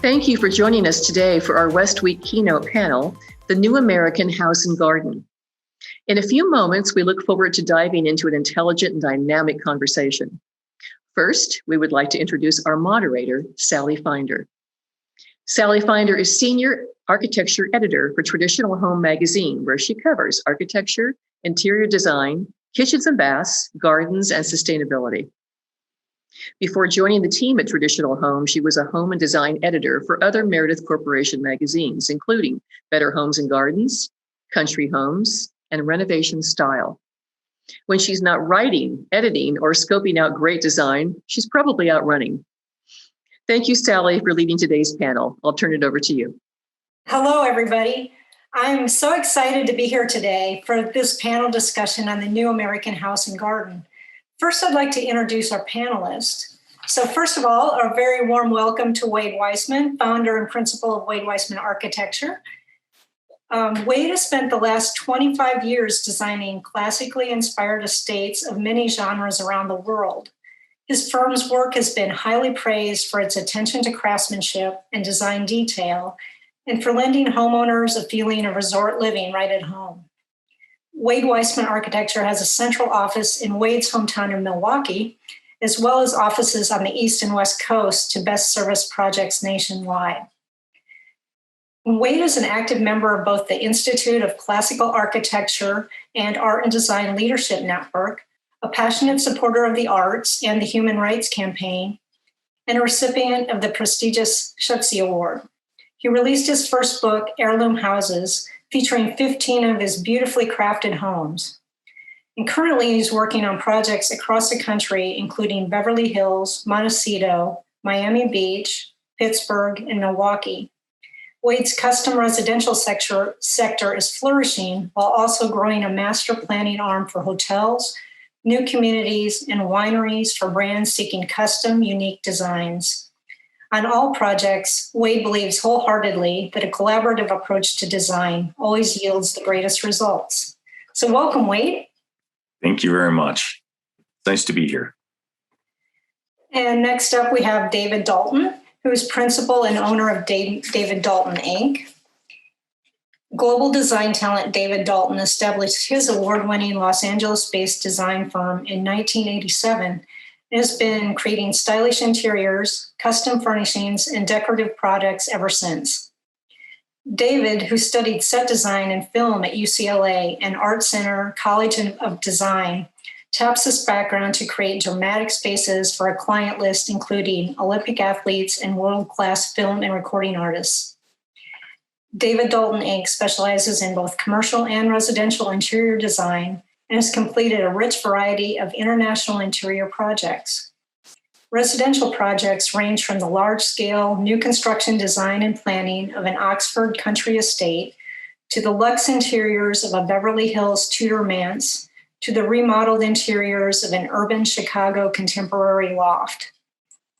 Thank you for joining us today for our WESTWEEK Keynote panel, The New American House and Garden. In a few moments, we look forward to diving into an intelligent and dynamic conversation. First, we would like to introduce our moderator, Sally Finder. Sally Finder is Senior Architecture Editor for Traditional Home magazine, where she covers architecture, interior design, kitchens and baths, gardens, and sustainability. Before joining the team at Traditional Home, she was a home and design editor for other Meredith Corporation magazines, including Better Homes and Gardens, Country Homes, and Renovation Style. When she's not writing, editing, or scoping out great design, she's probably out running. Thank you, Sally, for leading today's panel. I'll turn it over to you. Hello, everybody. I'm so excited to be here today for this panel discussion on the New American House and Garden. First, I'd like to introduce our panelists. So first of all, a very warm welcome to Wade Weissman, founder and principal of Wade Weissman Architecture. Wade has spent the last 25 years designing classically inspired estates of many genres around the world. His firm's work has been highly praised for its attention to craftsmanship and design detail, and for lending homeowners a feeling of resort living right at home. Wade Weissman Architecture has a central office in Wade's hometown of Milwaukee, as well as offices on the East and West Coast to best service projects nationwide. Wade is an active member of both the Institute of Classical Architecture and Art and Design Leadership Network, a passionate supporter of the arts and the Human Rights Campaign, and a recipient of the prestigious Schutze Award. He released his first book, Heirloom Houses, featuring 15 of his beautifully crafted homes. And currently he's working on projects across the country, including Beverly Hills, Montecito, Miami Beach, Pittsburgh, and Milwaukee. Wade's custom residential sector is flourishing while also growing a master planning arm for hotels, new communities, and wineries for brands seeking custom, unique designs. On all projects, Wade believes wholeheartedly that a collaborative approach to design always yields the greatest results. So welcome, Wade. Thank you very much. Nice to be here. And next up, we have David Dalton, who is principal and owner of David Dalton, Inc. Global design talent David Dalton established his award-winning Los Angeles-based design firm in 1987 and has been creating stylish interiors, custom furnishings, and decorative products ever since. David, who studied set design and film at UCLA and Art Center College of Design, taps this background to create dramatic spaces for a client list including Olympic athletes and world-class film and recording artists. David Dalton, Inc. specializes in both commercial and residential interior design and has completed a rich variety of international interior projects. Residential projects range from the large-scale new construction design and planning of an Oxford country estate to the luxe interiors of a Beverly Hills Tudor manse to the remodeled interiors of an urban Chicago contemporary loft.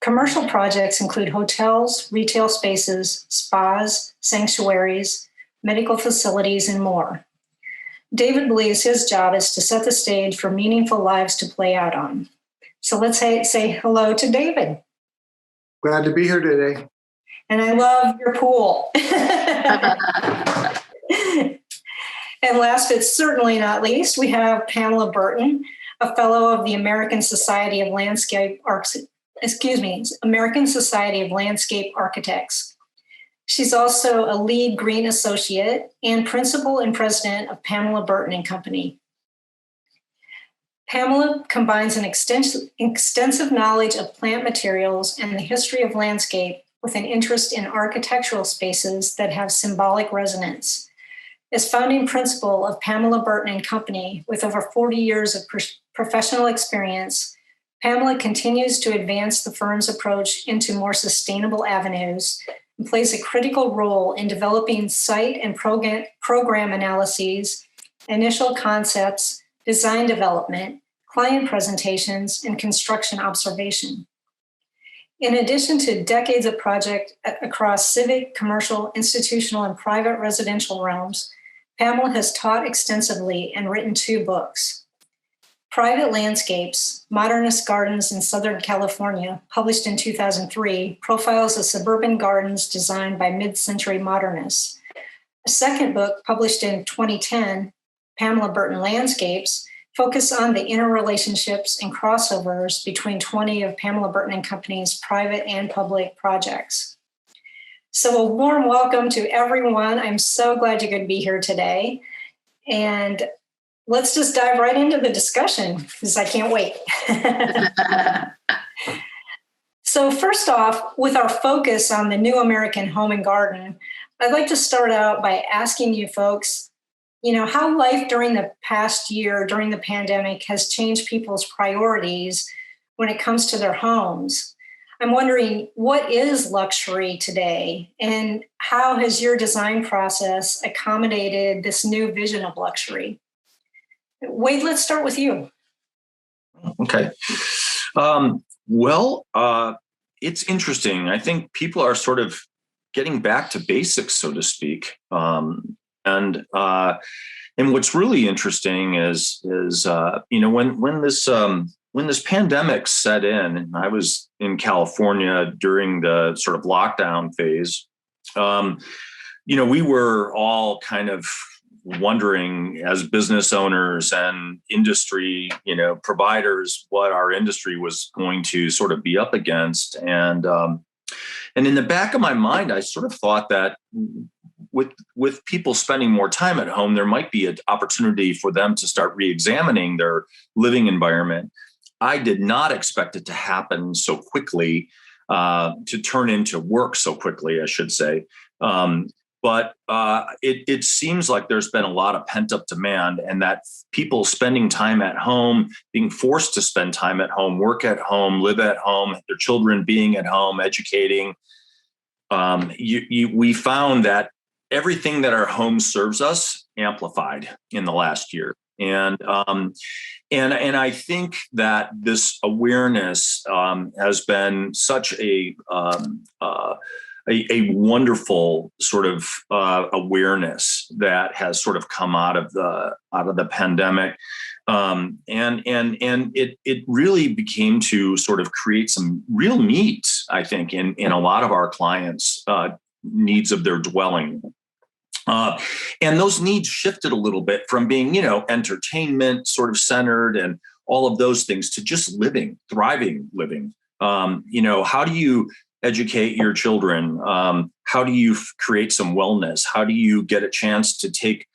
Commercial projects include hotels, retail spaces, spas, sanctuaries, medical facilities, and more. David believes his job is to set the stage for meaningful lives to play out on. So let's say hello to David. Glad to be here today. And I love your pool. And last but certainly not least, we have Pamela Burton, a fellow of the American Society of Landscape Architects. She's also a lead green associate and principal and president of Pamela Burton and Company. Pamela combines an extensive knowledge of plant materials and the history of landscape with an interest in architectural spaces that have symbolic resonance. As founding principal of Pamela Burton and Company, with over 40 years of professional experience, Pamela continues to advance the firm's approach into more sustainable avenues and plays a critical role in developing site and program analyses, initial concepts, design development, client presentations, and construction observation. In addition to decades of project across civic, commercial, institutional, and private residential realms, Pamela has taught extensively and written 2 books. Private Landscapes, Modernist Gardens in Southern California, published in 2003, profiles of suburban gardens designed by mid-century modernists. A second book, published in 2010, Pamela Burton Landscapes, focus on the interrelationships and crossovers between 20 of Pamela Burton and Company's private and public projects. So a warm welcome to everyone. I'm so glad you could be here today. And let's just dive right into the discussion because I can't wait. So first off, with our focus on the new American home and garden, I'd like to start out by asking you folks, how life during the past year, during the pandemic, has changed people's priorities when it comes to their homes. I'm wondering, what is luxury today, and how has your design process accommodated this new vision of luxury? Wade, let's start with you. Okay. It's interesting. I think people are sort of getting back to basics, so to speak. And what's really interesting is when this pandemic set in, and I was in California during the sort of lockdown phase, we were all kind of wondering as business owners and industry, providers, what our industry was going to sort of be up against. And in the back of my mind, I sort of thought that with people spending more time at home, there might be an opportunity for them to start re-examining their living environment. I did not expect it to happen so quickly, to turn into work so quickly, I should say. But it seems like there's been a lot of pent-up demand, and that people spending time at home, being forced to spend time at home, work at home, live at home, their children being at home, educating. We found that everything that our home serves us amplified in the last year. And I think that this awareness has been such a wonderful sort of awareness that has sort of come out of the pandemic, and it really became to sort of create some real needs, I think, in a lot of our clients' needs of their dwelling. And those needs shifted a little bit from being, entertainment sort of centered and all of those things to just living, thriving living. How do you educate your children? How do you create some wellness? How do you get a chance to take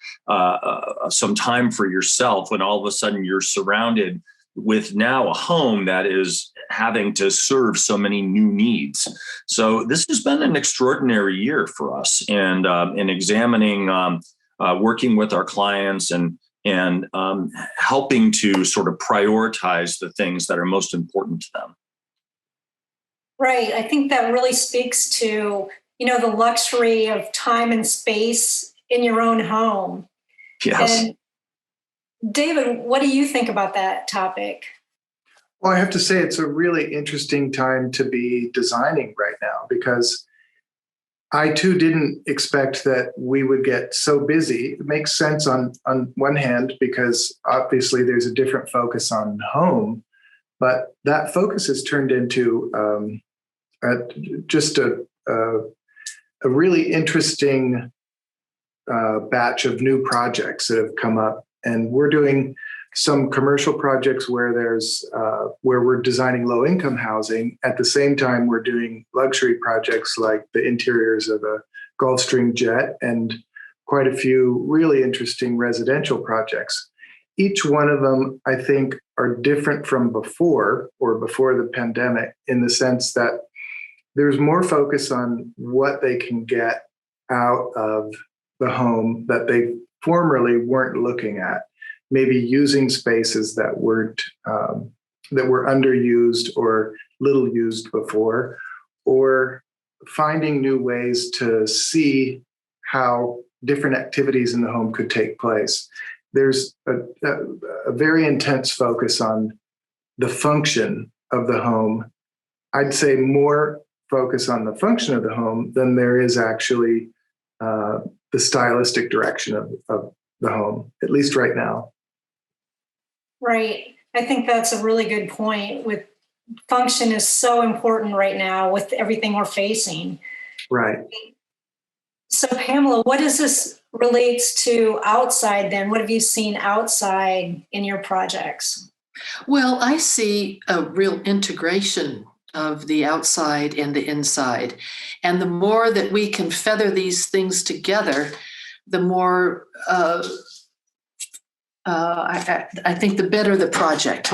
some time for yourself when all of a sudden you're surrounded with now a home that is having to serve so many new needs? So this has been an extraordinary year for us, and in examining, working with our clients and helping to sort of prioritize the things that are most important to them. Right. I think that really speaks to, the luxury of time and space in your own home. Yes. And David, what do you think about that topic? Well, I have to say it's a really interesting time to be designing right now, because I too didn't expect that we would get so busy. It makes sense on one hand, because obviously there's a different focus on home, but that focus has turned into just a really interesting batch of new projects that have come up. And we're doing some commercial projects where we're designing low-income housing. At the same time, we're doing luxury projects like the interiors of a Gulfstream jet and quite a few really interesting residential projects. Each one of them, I think, are different from before the pandemic, in the sense that there's more focus on what they can get out of the home that they formerly weren't looking at. Maybe using spaces that were underused or little used before, or finding new ways to see how different activities in the home could take place. There's a very intense focus on the function of the home. I'd say more focus on the function of the home than there is actually the stylistic direction of the home, at least right now. Right. I think that's a really good point. With function is so important right now with everything we're facing. Right. So Pamela, what does this relates to outside then? What have you seen outside in your projects? Well, I see a real integration of the outside and the inside. And the more that we can feather these things together, the more I think the better the project.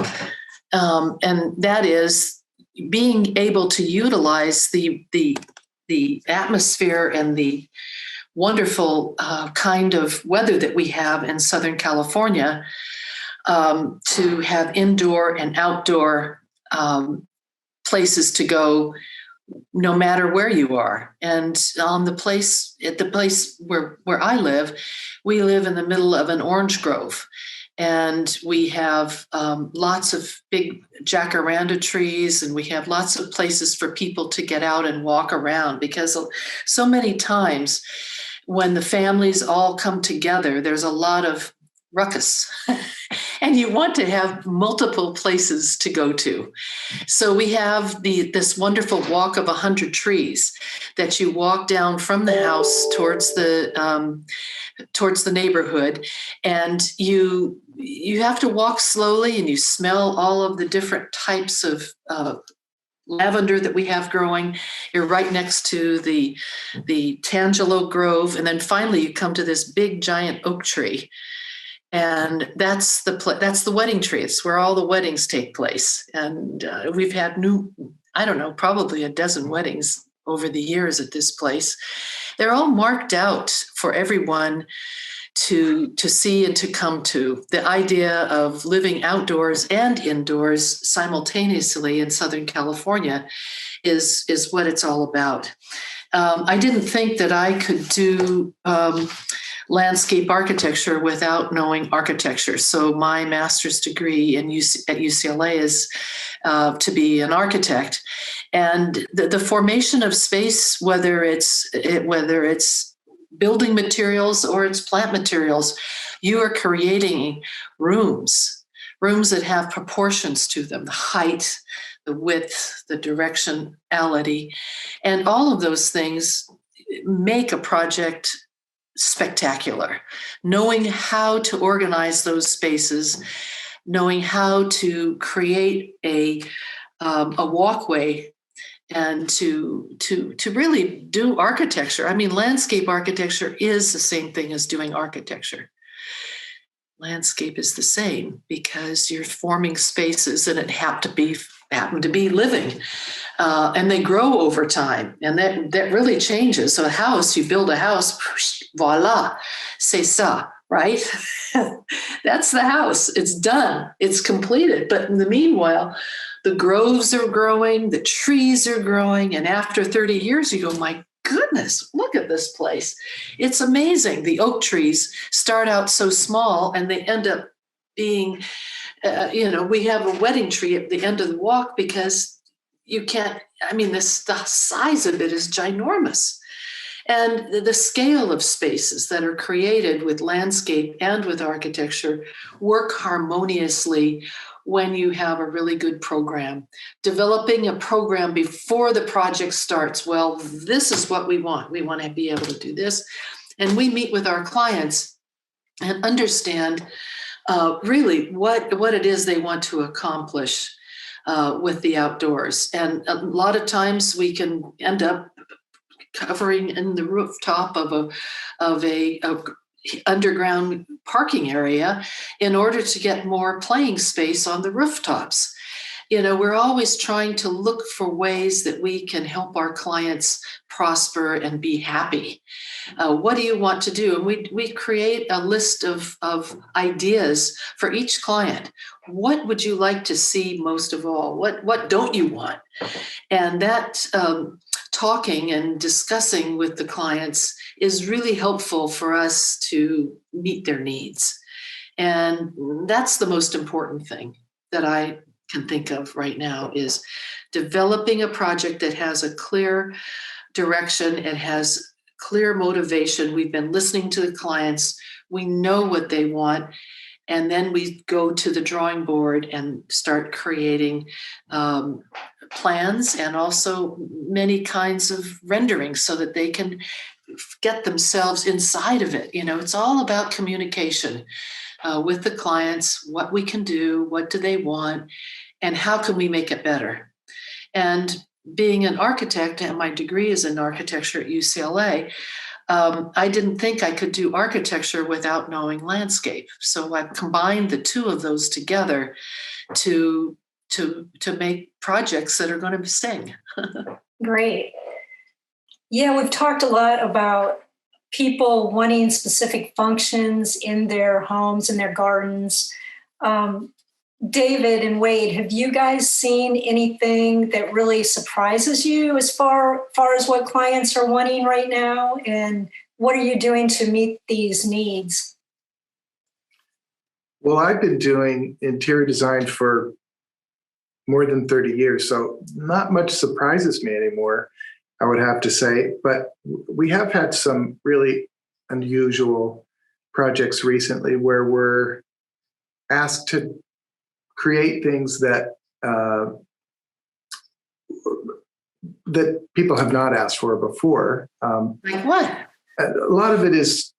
And that is being able to utilize the atmosphere and the wonderful kind of weather that we have in Southern California, to have indoor and outdoor places to go no matter where you are. And at the place where I live, we live in the middle of an orange grove. And we have lots of big jacaranda trees, and we have lots of places for people to get out and walk around, because so many times when the families all come together, there's a lot of ruckus and you want to have multiple places to go to. So we have this wonderful walk of 100 trees that you walk down from the house towards the neighborhood, and you have to walk slowly, and you smell all of the different types of lavender that we have growing. You're right next to the Tangelo Grove, and then finally you come to this big giant oak tree. And that's the wedding tree. It's where all the weddings take place. And we've had probably a dozen weddings over the years at this place. They're all marked out for everyone to see and to come to. The idea of living outdoors and indoors simultaneously in Southern California is what it's all about. I didn't think that I could do landscape architecture without knowing architecture. So my master's degree at UCLA is to be an architect. And the formation of space, whether it's building materials or it's plant materials, you are creating rooms that have proportions to them, the height, the width, the directionality, and all of those things make a project spectacular. Knowing how to organize those spaces, knowing how to create a walkway, and to really do architecture. I mean, landscape architecture is the same thing as doing architecture. Landscape is the same because you're forming spaces, and it happen to be living, and they grow over time, and that really changes. So you build a house, voila, c'est ça, right? That's the house. It's done. It's completed. But in the meanwhile, the groves are growing, the trees are growing, and after 30 years, you go, my goodness, look at this place. It's amazing. The oak trees start out so small, and they end up being, we have a wedding tree at the end of the walk because the size of it is ginormous. And the scale of spaces that are created with landscape and with architecture work harmoniously when you have a really good program. Developing a program before the project starts, well, this is what we want. We want to be able to do this. And we meet with our clients and understand really what it is they want to accomplish with the outdoors. And a lot of times we can end up covering in the rooftop of a underground parking area in order to get more playing space on the rooftops. We're always trying to look for ways that we can help our clients prosper and be happy. What do you want to do? And we create a list of ideas for each client. What would you like to see most of all? What don't you want? And that talking and discussing with the clients is really helpful for us to meet their needs. And that's the most important thing that I can think of right now, is developing a project that has a clear direction and has clear motivation. We've been listening to the clients. We know what they want. And then we go to the drawing board and start creating plans and also many kinds of renderings so that they can get themselves inside of it. It's all about communication with the clients, what we can do, what do they want, and how can we make it better. And being an architect, and my degree is in architecture at UCLA, I didn't think I could do architecture without knowing landscape. So I combined the two of those together to make projects that are going to sing. Great. Yeah, we've talked a lot about people wanting specific functions in their homes and their gardens. David and Wade, have you guys seen anything that really surprises you as far as what clients are wanting right now? And what are you doing to meet these needs? Well, I've been doing interior design for more than 30 years, so not much surprises me anymore, I would have to say. But we have had some really unusual projects recently where we're asked to create things that that people have not asked for before. Like what? A lot of it is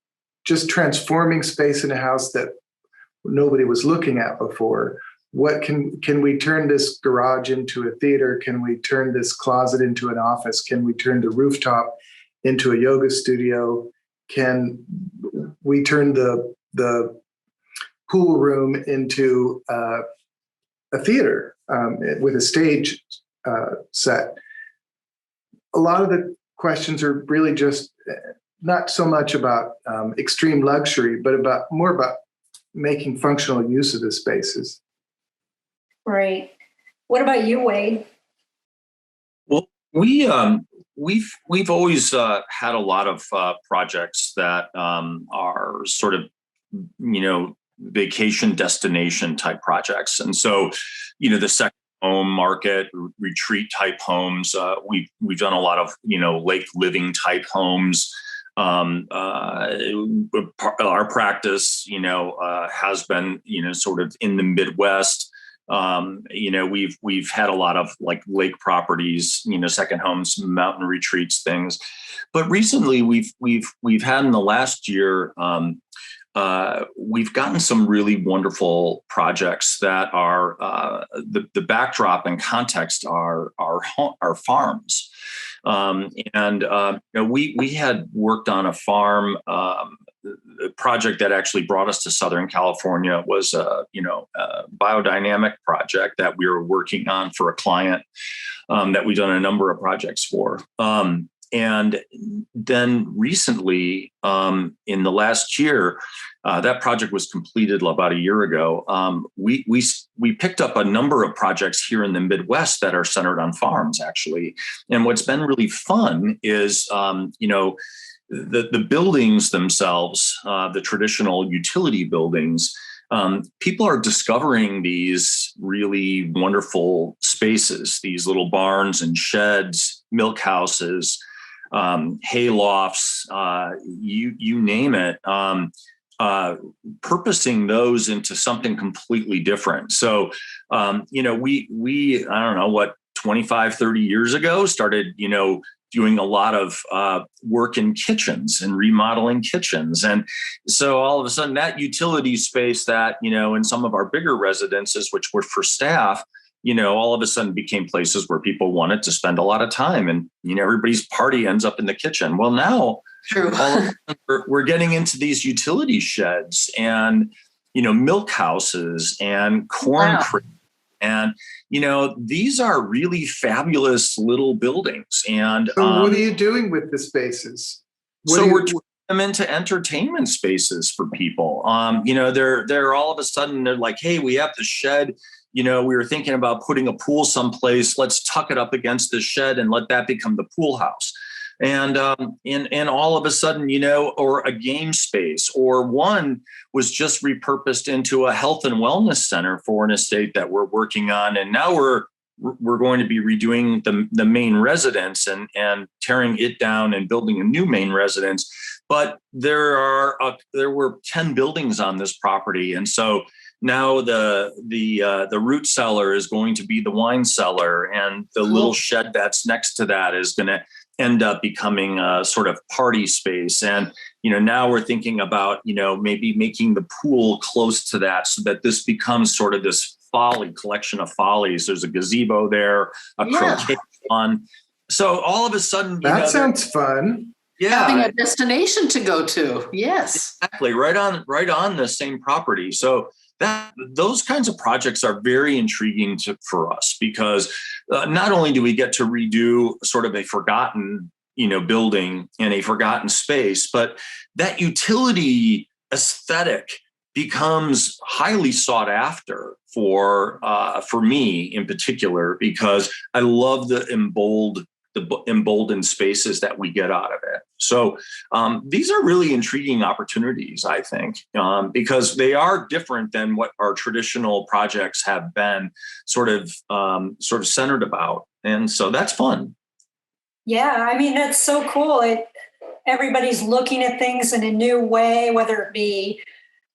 just transforming space in a house that nobody was looking at before. What can we turn this garage into a theater? Can we turn this closet into an office? Can we turn the rooftop into a yoga studio? Can we turn the pool room into a theater with a stage set? A lot of the questions are really just not so much about extreme luxury, but more about making functional use of the spaces. Right. What about you, Wade? Well, we've always had a lot of projects that are sort of, vacation destination type projects. And so, the second home market, retreat type homes, we've done a lot of, lake living type homes. Our practice, has been, sort of in the Midwest. We've had a lot of like lake properties, second homes, mountain retreats, things. But recently we've had in the last year, we've gotten some really wonderful projects that are the backdrop and context are farms. We had worked on a farm. The project that actually brought us to Southern California was a biodynamic project that we were working on for a client that we've done a number of projects for. And then recently, in the last year, that project was completed about a year ago. We picked up a number of projects here in the Midwest that are centered on farms, actually. And what's been really fun is, the buildings themselves, the traditional utility buildings. People are discovering these really wonderful spaces, these little barns and sheds, milk houses, hay lofts, you name it, purposing those into something completely different. So, we, I don't know what, 25, 30 years ago started, doing a lot of work in kitchens and remodeling kitchens. And so all of a sudden that utility space that, in some of our bigger residences, which were for staff, all of a sudden became places where people wanted to spend a lot of time, and, everybody's party ends up in the kitchen. Well, now we're getting into these utility sheds and, milk houses and corn crates. And, these are really fabulous little buildings. And so what are you doing with the spaces? We're turning them into entertainment spaces for people. They're all of a sudden, they're like, hey, we have the shed. We were thinking about putting a pool someplace. Let's tuck it up against the shed and let that become the pool house. And all of a sudden, or a game space, or one was just repurposed into a health and wellness center for an estate that we're working on. And now we're we're going to be redoing the main residence and tearing it down and building a new main residence. But there were 10 buildings on this property, and so now the root cellar is going to be the wine cellar, and the little shed that's next to that is going to end up becoming a sort of party space. And now we're thinking about maybe making the pool close to that, so that this becomes sort of this collection of follies. There's a gazebo there, a croquet lawn. So all of a sudden, that sounds fun. Yeah, having a destination to go to. Yes, exactly. Right on the same property. So those kinds of projects are very intriguing for us, because not only do we get to redo sort of a forgotten building in a forgotten space, but that utility aesthetic becomes highly sought after for me in particular, because I love the emboldened spaces that we get out of it. So these are really intriguing opportunities, I think, because they are different than what our traditional projects have been sort of centered about. And so that's fun. Yeah, I mean, that's so cool. Everybody's looking at things in a new way, whether it be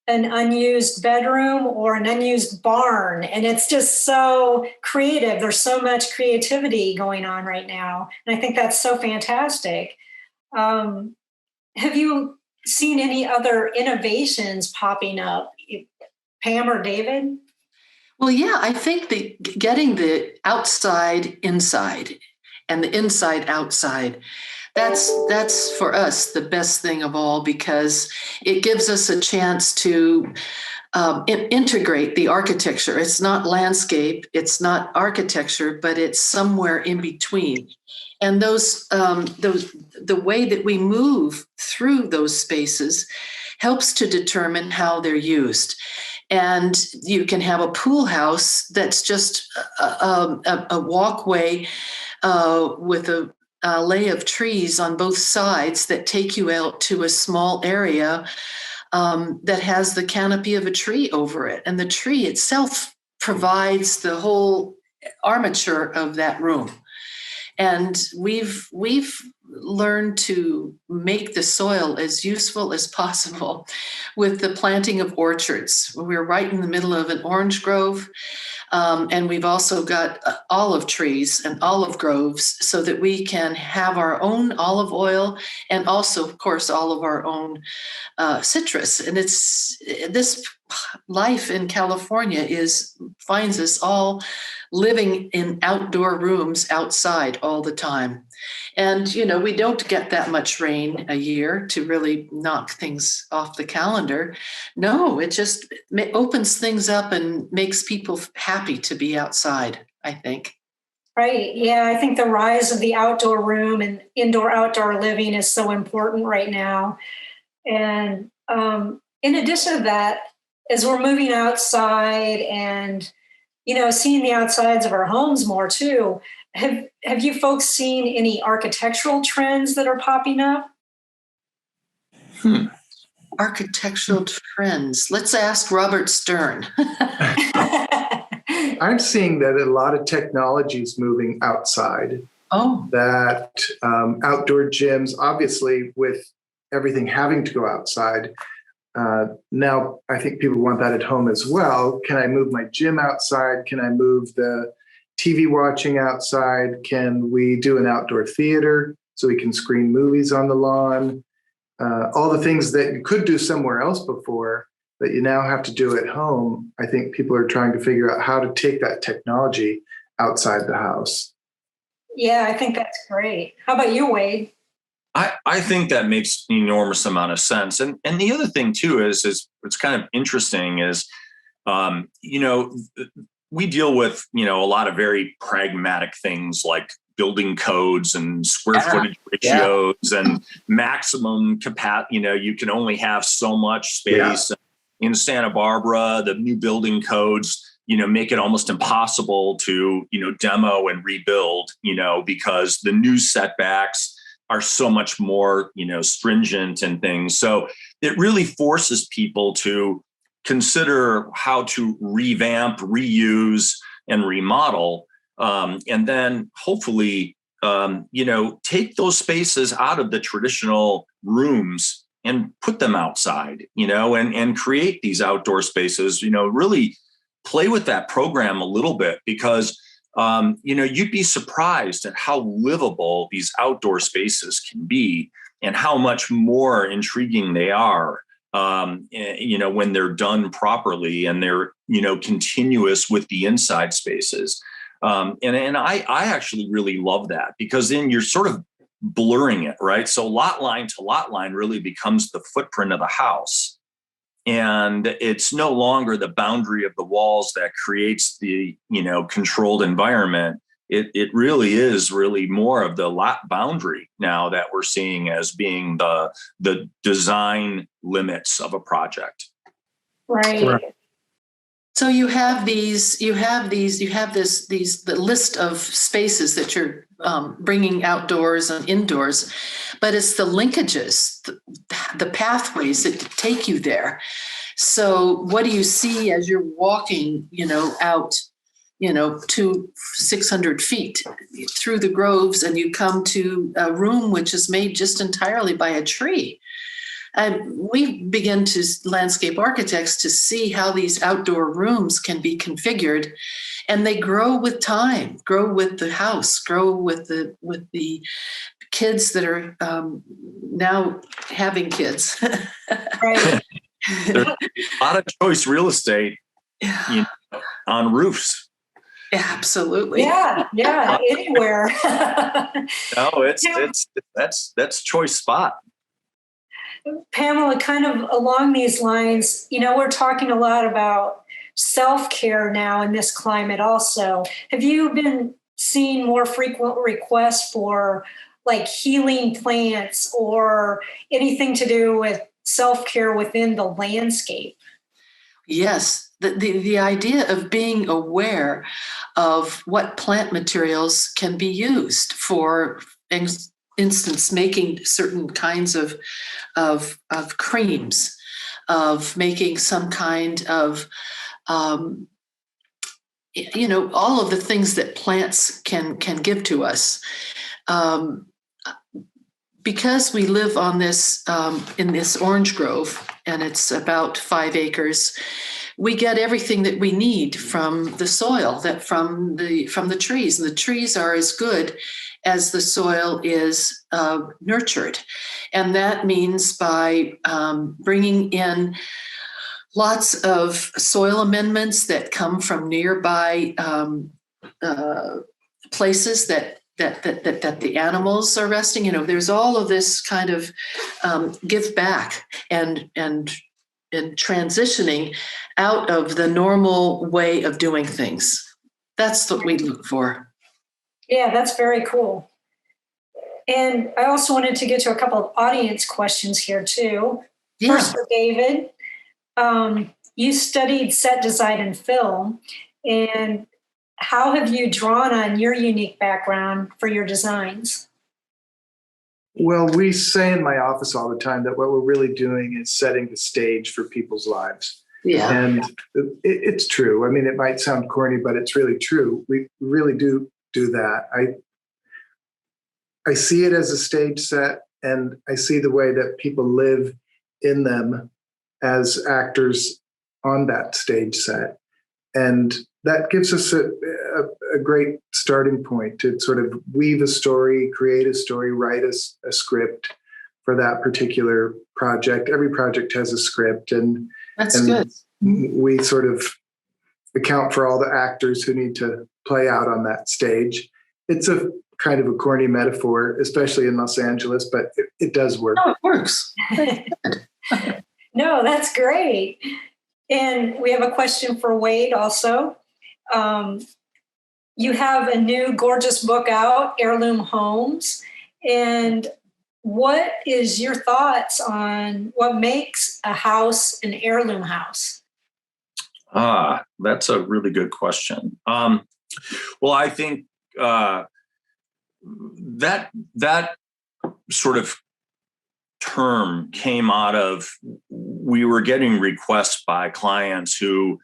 an unused bedroom or an unused barn. And it's just so creative. There's so much creativity going on right now. And I think that's so fantastic. Have you seen any other innovations popping up, Pam or David? Well, yeah, I think getting the outside inside and the inside outside, that's for us the best thing of all, because it gives us a chance to integrate the architecture. It's not landscape, it's not architecture, but it's somewhere in between. And the way that we move through those spaces helps to determine how they're used. And you can have a pool house that's just a walkway with a lay of trees on both sides that take you out to a small area that has the canopy of a tree over it. And the tree itself provides the whole armature of that room. And we've learned to make the soil as useful as possible with the planting of orchards. We're right in the middle of an orange grove. And we've also got olive trees and olive groves, so that we can have our own olive oil and also, of course, all of our own citrus. And this life in California finds us all living in outdoor rooms outside all the time. And, we don't get that much rain a year to really knock things off the calendar. No, it just opens things up and makes people happy to be outside, I think. Right. Yeah, I think the rise of the outdoor room and indoor-outdoor living is so important right now. And in addition to that, as we're moving outside and, seeing the outsides of our homes more too, have you folks seen any architectural trends that are popping up? Architectural trends. Let's ask Robert Stern. I'm seeing that a lot of technology is moving outside. Oh. That outdoor gyms, obviously, with everything having to go outside, now I think people want that at home as well. Can I move my gym outside? Can I move the TV watching outside? Can we do an outdoor theater so we can screen movies on the lawn? All the things that you could do somewhere else before that you now have to do at home. I think people are trying to figure out how to take that technology outside the house. Yeah, I think that's great. How about you, Wade? I think that makes an enormous amount of sense. And the other thing too is it's kind of interesting is, we deal with, a lot of very pragmatic things like building codes and square footage ratios and maximum capacity. You can only have so much space. Yeah. In Santa Barbara, the new building codes, make it almost impossible to, demo and rebuild, because the new setbacks are so much more, stringent and things. So it really forces people to consider how to revamp, reuse, and remodel And then hopefully, take those spaces out of the traditional rooms and put them outside, and create these outdoor spaces, really play with that program a little bit, because, you'd be surprised at how livable these outdoor spaces can be and how much more intriguing they are, when they're done properly and they're, continuous with the inside spaces. And I actually really love that, because then you're sort of blurring it, right? So lot line to lot line really becomes the footprint of the house. And it's no longer the boundary of the walls that creates the, controlled environment. It really is really more of the lot boundary now that we're seeing as being the design limits of a project. Right. So you have the list of spaces that you're bringing outdoors and indoors, but it's the linkages, the pathways that take you there. So what do you see as you're walking, out, 600 feet through the groves, and you come to a room which is made just entirely by a tree? And we begin to, landscape architects, to see how these outdoor rooms can be configured, and they grow with time, grow with the house, grow with the kids that are now having kids. Right. There's a lot of choice real estate on roofs. Absolutely. Yeah, anywhere. No, that's choice spot. Pamela, kind of along these lines, we're talking a lot about self-care now in this climate also. Have you been seeing more frequent requests for like healing plants or anything to do with self-care within the landscape? Yes. The idea of being aware of what plant materials can be used for instance, making certain kinds of creams, of making some kind of, all of the things that plants can give to us. Because we live on this, in this orange grove, and it's about 5 acres, we get everything that we need from the soil, from the trees. And the trees are as good as the soil is nurtured. And that means by bringing in lots of soil amendments that come from nearby places that the animals are resting. There's all of this kind of give back and transitioning out of the normal way of doing things. That's what we look for. Yeah, that's very cool. And I also wanted to get to a couple of audience questions here too. Yeah. First for David, you studied set design and film, and how have you drawn on your unique background for your designs? Well, we say in my office all the time that what we're really doing is setting the stage for people's lives. Yeah. And it's true. I mean, it might sound corny, but it's really true. We really do that. I see it as a stage set, and I see the way that people live in them as actors on that stage set. And that gives us a great starting point to sort of weave a story, create a story, write a script for that particular project. Every project has a script, and good. We sort of account for all the actors who need to play out on that stage. It's a kind of a corny metaphor, especially in Los Angeles, but it does work. Oh, it works. No, that's great. And we have a question for Wade also. You have a new gorgeous book out, Heirloom Homes. And what is your thoughts on what makes a house an heirloom house? That's a really good question. Well, I think that sort of term came out of, we were getting requests by clients who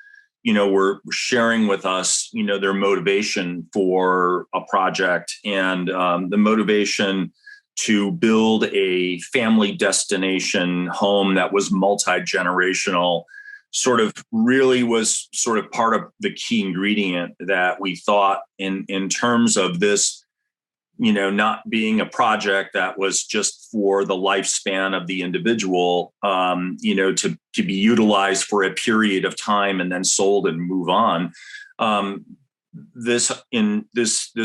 were sharing with us, their motivation for a project, and the motivation to build a family destination home that was multi-generational sort of really was sort of part of the key ingredient that we thought in terms of this, not being a project that was just for the lifespan of the individual, to be utilized for a period of time and then sold and move on. This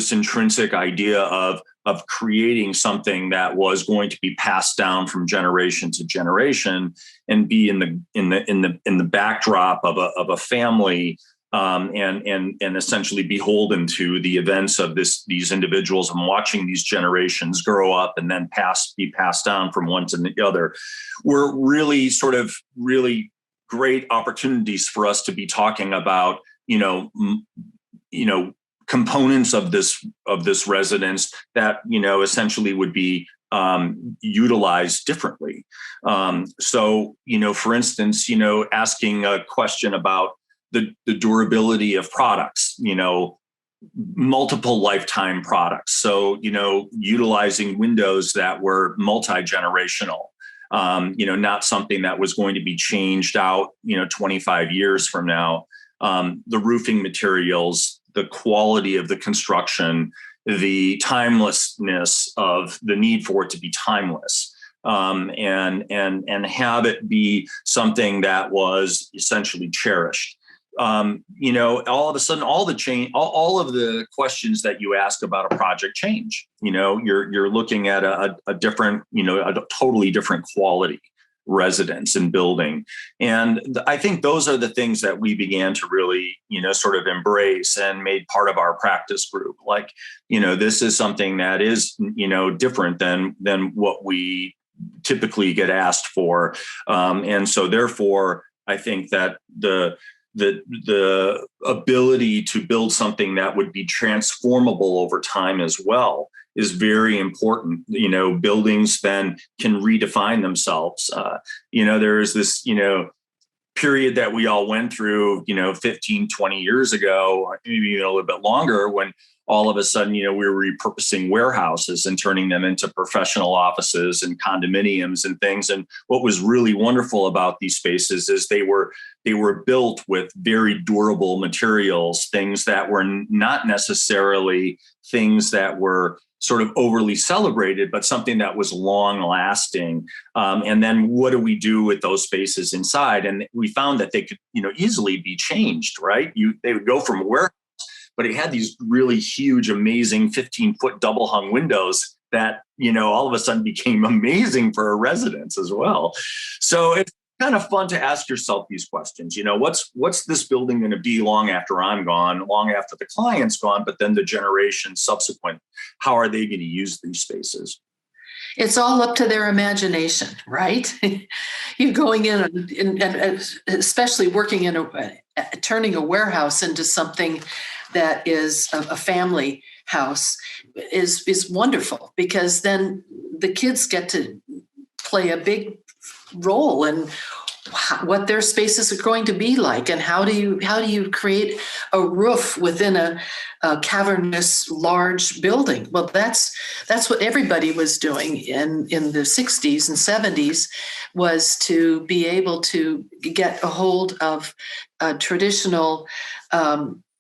intrinsic idea of creating something that was going to be passed down from generation to generation and be in the backdrop of a family, and essentially beholden to the events of these individuals, and watching these generations grow up and then be passed down from one to the other, were really really great opportunities for us to be talking about, components of this residence that, essentially would be utilized differently. So, for instance, asking a question about the durability of products, multiple lifetime products. So, utilizing windows that were multi-generational, not something that was going to be changed out, 25 years from now. The roofing materials, the quality of the construction, the timelessness of the need for it to be timeless, and have it be something that was essentially cherished. All of a sudden, all of the questions that you ask about a project change. You're looking at a different, a totally different quality residence and building. And I think those are the things that we began to really, sort of embrace and made part of our practice group. Like, this is something that is, different than what we typically get asked for. And so therefore, I think that the ability to build something that would be transformable over time as well is very important. Buildings then can redefine themselves. There is this, period that we all went through, 15, 20 years ago, maybe even a little bit longer, when all of a sudden, we were repurposing warehouses and turning them into professional offices and condominiums and things. And what was really wonderful about these spaces is they were built with very durable materials, things that were not necessarily things that were sort of overly celebrated, but something that was long lasting. And then what do we do with those spaces inside? And we found that they could, easily be changed, right? They would go from where, but it had these really huge, amazing 15-foot double hung windows that, all of a sudden became amazing for a residence as well. So it's kind of fun to ask yourself these questions. What's this building going to be long after I'm gone, long after the client's gone, but then the generation subsequent, how are they going to use these spaces? It's all up to their imagination, right? You're going in and especially working in turning a warehouse into something that is a family house is wonderful, because then the kids get to play a big role in what their spaces are going to be like, and how do you create a roof within a cavernous large building. Well, that's what everybody was doing in the 60s and 70s, was to be able to get a hold of traditional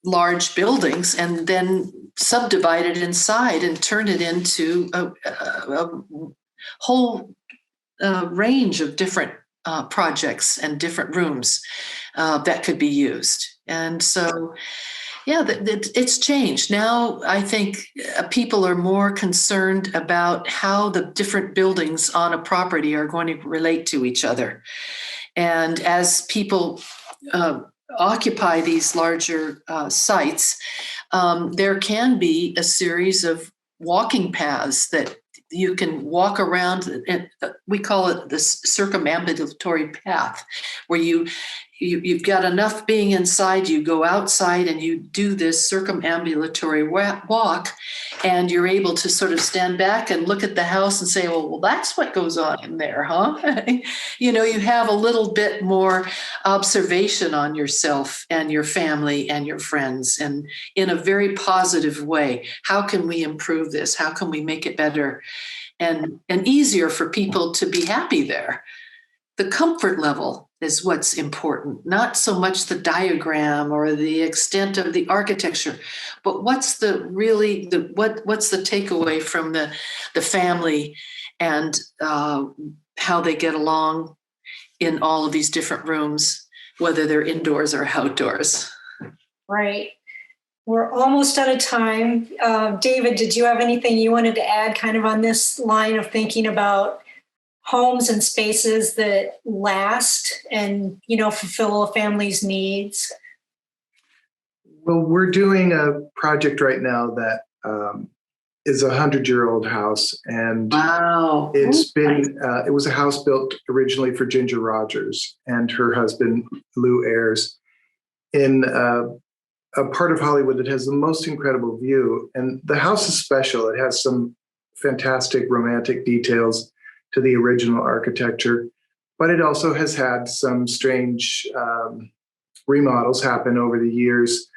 large buildings and then subdivide it inside and turn it into a whole range of different projects and different rooms that could be used. And so, yeah, it's changed. Now, I think people are more concerned about how the different buildings on a property are going to relate to each other. And as people occupy these larger sites, there can be a series of walking paths that you can walk around, and we call it the circumambulatory path, where you've got enough being inside, you go outside and you do this circumambulatory walk, and you're able to sort of stand back and look at the house and say, well, that's what goes on in there, huh? You have a little bit more observation on yourself and your family and your friends, and in a very positive way. How can we improve this? How can we make it better and easier for people to be happy there? The comfort level is what's important, not so much the diagram or the extent of the architecture, but what's the takeaway from the family, and how they get along in all of these different rooms, whether they're indoors or outdoors. Right. We're almost out of time. David, did you have anything you wanted to add kind of on this line of thinking about homes and spaces that last and, fulfill a family's needs? Well, we're doing a project right now that is a 100-year-old house, and wow, it was a house built originally for Ginger Rogers and her husband Lou Ayres in a part of Hollywood that has the most incredible view. And the house is special. It has some fantastic romantic details to the original architecture, but it also has had some strange remodels happen over the years